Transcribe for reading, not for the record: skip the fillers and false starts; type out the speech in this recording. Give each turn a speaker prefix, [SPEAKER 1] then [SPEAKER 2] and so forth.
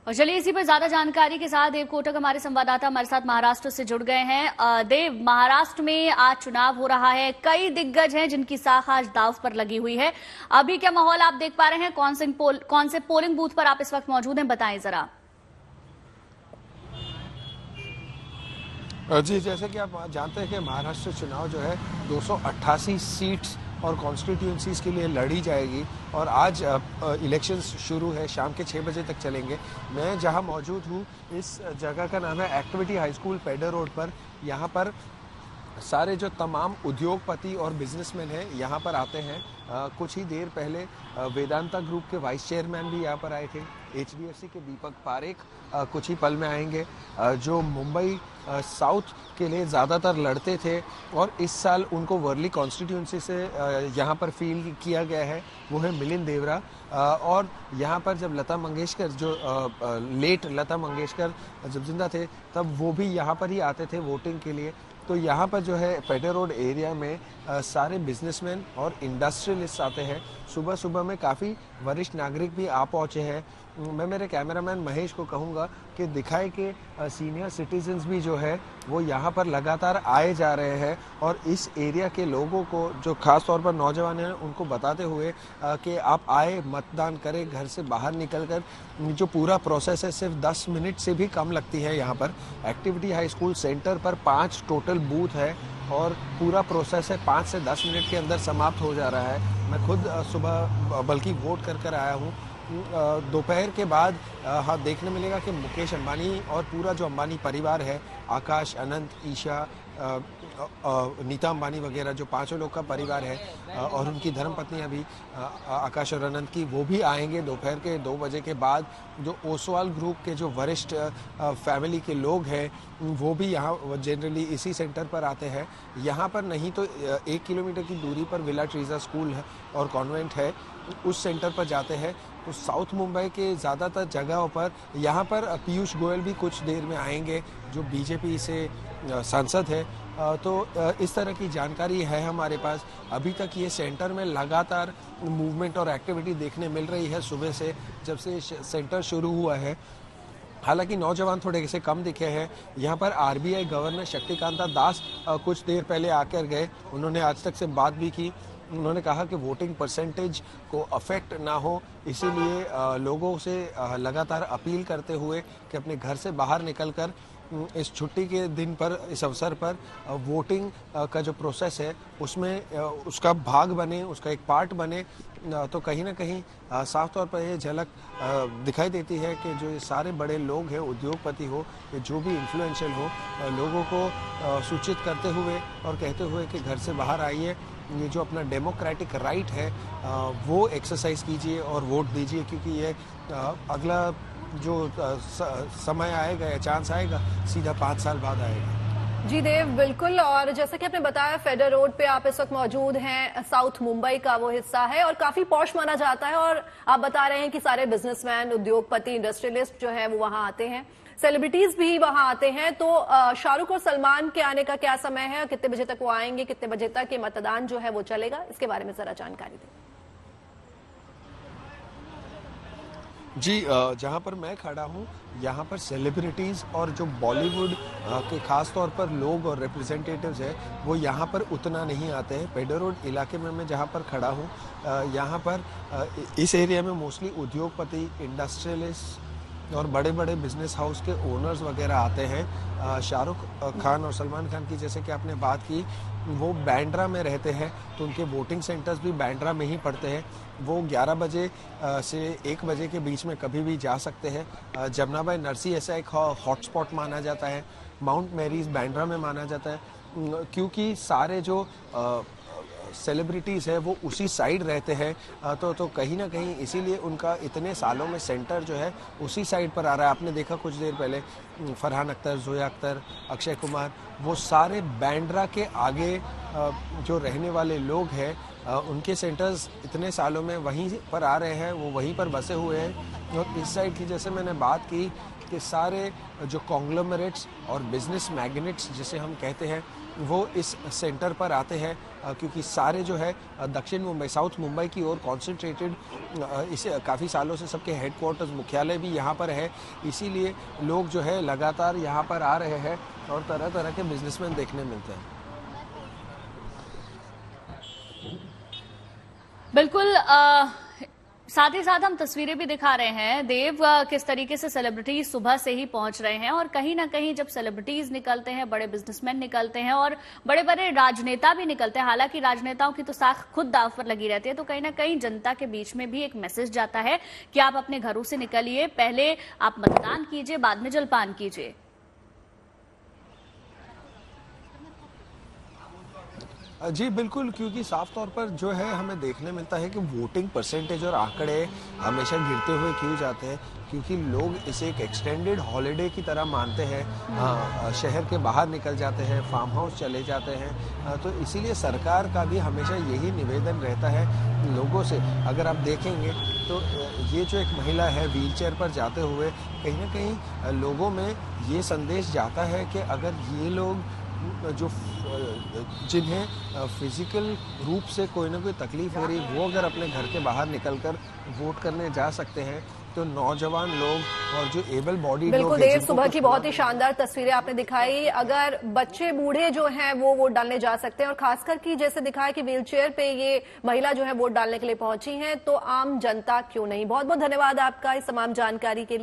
[SPEAKER 1] और चलिए इसी पर ज्यादा जानकारी के साथ देव कोटक हमारे संवाददाता हमारे साथ महाराष्ट्र से जुड़ गए हैं। देव, महाराष्ट्र में आज चुनाव हो रहा है, कई दिग्गज हैं जिनकी साख आज दांव पर लगी हुई है। अभी क्या माहौल आप देख पा रहे हैं? कौन से पोलिंग बूथ पर आप इस वक्त मौजूद हैं, बताएं जरा।
[SPEAKER 2] जी, जैसे कि आप जानते हैं कि महाराष्ट्र चुनाव जो है 288 सीट्स और कॉन्स्टिट्यूंसीज के लिए लड़ी जाएगी और आज इलेक्शंस शुरू है, शाम के 6 बजे तक चलेंगे। मैं जहां मौजूद हूं, इस जगह का नाम है activity high school, Peddar road पर। यहां पर सारे जो तमाम उद्योगपति और बिजनेसमैन हैं यहाँ पर आते हैं। कुछ ही देर पहले वेदांता ग्रुप के वाइस चेयरमैन भी यहाँ पर आए थे। HDFC के दीपक पारेख कुछ ही पल में आएंगे, जो मुंबई साउथ के लिए ज़्यादातर लड़ते थे और इस साल उनको वर्ली कॉन्स्टिट्यूंसी से यहाँ पर फील किया गया है, वो है मिलिंद देवरा। और यहाँ पर जब लता मंगेशकर, जो लेट लता मंगेशकर जब जिंदा थे, तब वो भी यहाँ पर ही आते थे वोटिंग के लिए। तो यहाँ पर जो है पेडर रोड एरिया में सारे बिजनेसमैन और इंडस्ट्रियलिस्ट आते हैं। सुबह सुबह में काफ़ी वरिष्ठ नागरिक भी आ पहुँचे हैं। मैं मेरे कैमरामैन महेश को कहूँगा कि दिखाए कि सीनियर सिटीजन्स भी जो है वो यहाँ पर लगातार आए जा रहे हैं और इस एरिया के लोगों को, जो खास तौर पर नौजवान हैं, उनको बताते हुए कि आप आए, मतदान करें, घर से बाहर निकलकर। जो पूरा प्रोसेस है सिर्फ 10 मिनट से भी कम लगती है। यहाँ पर एक्टिविटी हाई स्कूल सेंटर पर 5 टोटल बूथ है और पूरा प्रोसेस है 5 से 10 मिनट के अंदर समाप्त हो जा रहा है। मैं खुद सुबह बल्कि वोट कर आया हूँ। दोपहर के बाद हाँ देखने मिलेगा कि मुकेश अंबानी और पूरा जो अंबानी परिवार है, आकाश, अनंत, ईशा, नीता अंबानी वगैरह, जो 5 लोग का परिवार है, और उनकी धर्मपत्नी अभी आकाश और अनंत की, वो भी आएंगे दोपहर के 2 बजे के बाद। जो ओसवाल ग्रुप के जो वरिष्ठ फैमिली के लोग हैं, वो भी यहाँ जनरली इसी सेंटर पर आते हैं। यहाँ पर नहीं तो 1 किलोमीटर की दूरी पर विला ट्रीजा स्कूल है और कॉन्वेंट है, उस सेंटर पर जाते हैं। तो साउथ मुंबई के ज़्यादातर जगहों पर यहाँ पर पीयूष गोयल भी कुछ देर में आएंगे, जो बीजेपी से सांसद है। तो इस तरह की जानकारी है हमारे पास। अभी तक ये सेंटर में लगातार मूवमेंट और एक्टिविटी देखने मिल रही है सुबह से, जब से सेंटर शुरू हुआ है। हालांकि नौजवान थोड़े से कम दिखे हैं। यहाँ पर RBI गवर्नर शक्तिकांता दास कुछ देर पहले आकर गए, उन्होंने आज तक से बात भी की। उन्होंने कहा कि वोटिंग परसेंटेज को अफेक्ट ना हो, इसीलिए लोगों से लगातार अपील करते हुए कि अपने घर से बाहर निकलकर इस छुट्टी के दिन पर, इस अवसर पर वोटिंग का जो प्रोसेस है उसमें उसका भाग बने, उसका एक पार्ट बने। तो कहीं ना कहीं साफ तौर पर यह झलक दिखाई देती है कि जो ये सारे बड़े लोग हैं, उद्योगपति हो या जो भी इन्फ्लुएंशियल हो, लोगों को सूचित करते हुए और कहते हुए कि घर से बाहर आइए, ये जो अपना डेमोक्रेटिक राइट है वो एक्सरसाइज कीजिए और वोट दीजिए, क्योंकि ये अगला जो समय आएगा या चांस आएगा, सीधा 5 साल बाद आएगा।
[SPEAKER 3] जी देव, बिल्कुल। और जैसा कि आपने बताया, फेडर रोड पे आप इस वक्त मौजूद हैं, साउथ मुंबई का वो हिस्सा है और काफी पॉश माना जाता है। और आप बता रहे हैं कि सारे बिजनेसमैन, उद्योगपति, इंडस्ट्रियलिस्ट जो है वो वहां आते हैं, सेलिब्रिटीज भी वहां आते हैं। तो शाहरुख और सलमान के आने का क्या समय है, कितने बजे तक वो आएंगे, कितने बजे तक ये मतदान जो है वो चलेगा, इसके बारे में जरा जानकारी दें।
[SPEAKER 2] जी, जहाँ पर मैं खड़ा हूँ, यहाँ पर सेलिब्रिटीज़ और जो बॉलीवुड के खास तौर पर लोग और रिप्रेजेंटेटिव्स हैं, वो यहाँ पर उतना नहीं आते हैं। पेडर रोड इलाके में मैं जहाँ पर खड़ा हूँ, यहाँ पर इस एरिया में मोस्टली उद्योगपति, इंडस्ट्रियलिस्ट और बड़े बड़े बिजनेस हाउस के ओनर्स वगैरह आते हैं। शाहरुख खान और सलमान खान की जैसे कि आपने बात की, वो बांद्रा में रहते हैं, तो उनके वोटिंग सेंटर्स भी बांद्रा में ही पड़ते हैं। वो 11 बजे से 1 बजे के बीच में कभी भी जा सकते हैं। जमनाबाई नरसी ऐसा एक हॉटस्पॉट माना जाता है, माउंट मैरीज बांद्रा में माना जाता है, क्योंकि सारे जो सेलिब्रिटीज़ है वो उसी साइड रहते हैं। तो कहीं ना कहीं इसीलिए उनका इतने सालों में सेंटर जो है उसी साइड पर आ रहा है। आपने देखा कुछ देर पहले फरहान अख्तर, जोया अख्तर, अक्षय कुमार, वो सारे बांद्रा के आगे जो रहने वाले लोग हैं उनके सेंटर्स इतने सालों में वहीं पर आ रहे हैं, वो वहीं पर बसे हुए हैं। और इस साइड की जैसे मैंने बात की कि सारे जो कॉन्ग्लोमरेट्स और बिजनेस मैग्नेट्स जिसे हम कहते हैं वो इस सेंटर पर आते हैं, क्योंकि सारे जो है दक्षिण मुंबई, साउथ मुंबई की ओर कॉन्सेंट्रेटेड, इसे काफ़ी सालों से सबके हेडक्वार्टर्स, मुख्यालय भी यहाँ पर है। इसीलिए लोग जो है लगातार यहाँ पर आ रहे हैं और तरह तरह के बिजनेसमैन देखने मिलते हैं।
[SPEAKER 1] बिल्कुल, साथ ही साथ हम तस्वीरें भी दिखा रहे हैं देव, किस तरीके से सेलिब्रिटीज सुबह से ही पहुंच रहे हैं। और कहीं ना कहीं जब सेलिब्रिटीज निकलते हैं, बड़े बिजनेसमैन निकलते हैं और बड़े बड़े राजनेता भी निकलते हैं, हालांकि राजनेताओं की तो साख खुद दांव पर लगी रहती है, तो कहीं ना कहीं जनता के बीच में भी एक मैसेज जाता है कि आप अपने घरों से निकलिए, पहले आप मतदान कीजिए, बाद में जलपान कीजिए।
[SPEAKER 2] जी बिल्कुल, क्योंकि साफ तौर पर जो है हमें देखने मिलता है कि वोटिंग परसेंटेज और आंकड़े हमेशा गिरते हुए क्यों जाते हैं, क्योंकि लोग इसे एक एक्सटेंडेड हॉलिडे की तरह मानते हैं। शहर के बाहर निकल जाते हैं, फार्म हाउस चले जाते हैं। तो इसीलिए सरकार का भी हमेशा यही निवेदन रहता है लोगों से। अगर आप देखेंगे तो ये जो एक महिला है व्हीलचेयर पर जाते हुए, कहीं ना कहीं लोगों में ये संदेश जाता है कि अगर ये लोग जो जिन्हें फिजिकल रूप से कोई ना कोई तकलीफ हो रही, वो अगर अपने घर के बाहर निकलकर वोट करने जा सकते हैं, तो नौजवान लोग और जो एबल बॉडी
[SPEAKER 3] बिल्कुल देव, सुबह की बहुत ही शानदार तस्वीरें आपने दिखाई। अगर बच्चे बूढ़े जो हैं वो वोट डालने जा सकते हैं, और खासकर कि जैसे दिखाया कि व्हीलचेयर पे ये महिला जो है वोट डालने के लिए पहुंची हैं, तो आम जनता क्यों नहीं। बहुत बहुत धन्यवाद आपका इस तमाम जानकारी के लिए।